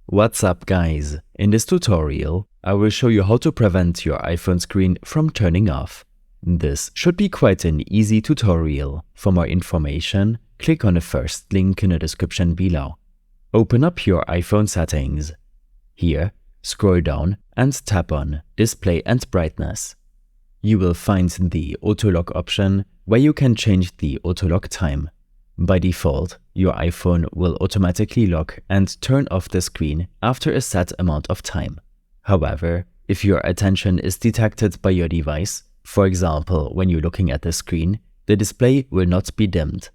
What's up guys? In this tutorial, I will show you how to prevent your iPhone screen from turning off. This should be quite an easy tutorial. For more information, click on the first link in the description below. Open up your iPhone settings. Here, scroll down and tap on Display and Brightness. You will find the Auto Lock option where you can change the auto lock time. By default, your iPhone will automatically lock and turn off the screen after a set amount of time. However, if your attention is detected by your device, for example when you're looking at the screen, the display will not be dimmed.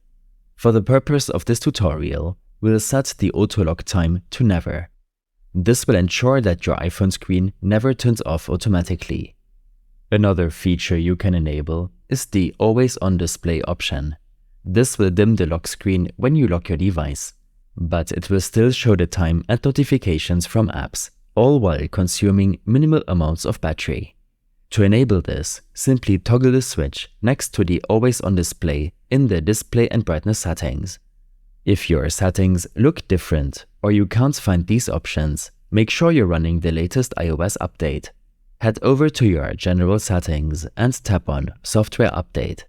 For the purpose of this tutorial, we'll set the auto lock time to never. This will ensure that your iPhone screen never turns off automatically. Another feature you can enable is the Always On Display option. This will dim the lock screen when you lock your device, but it will still show the time and notifications from apps, all while consuming minimal amounts of battery. To enable this, simply toggle the switch next to the Always On Display in the Display and Brightness settings. If your settings look different or you can't find these options, make sure you're running the latest iOS update. Head over to your General Settings and tap on Software Update.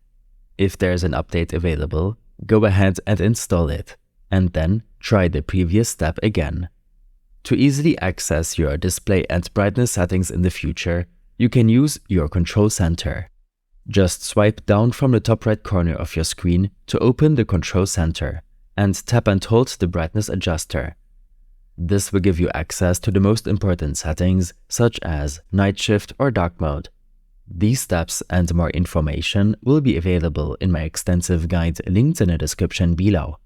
If there's an update available, go ahead and install it, and then try the previous step again. To easily access your display and brightness settings in the future, you can use your Control Center. Just swipe down from the top right corner of your screen to open the Control Center, and tap and hold the brightness adjuster. This will give you access to the most important settings, such as night shift or dark mode. These steps and more information will be available in my extensive guide linked in the description below.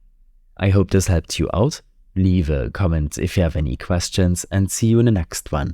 I hope this helped you out. Leave a comment if you have any questions and see you in the next one.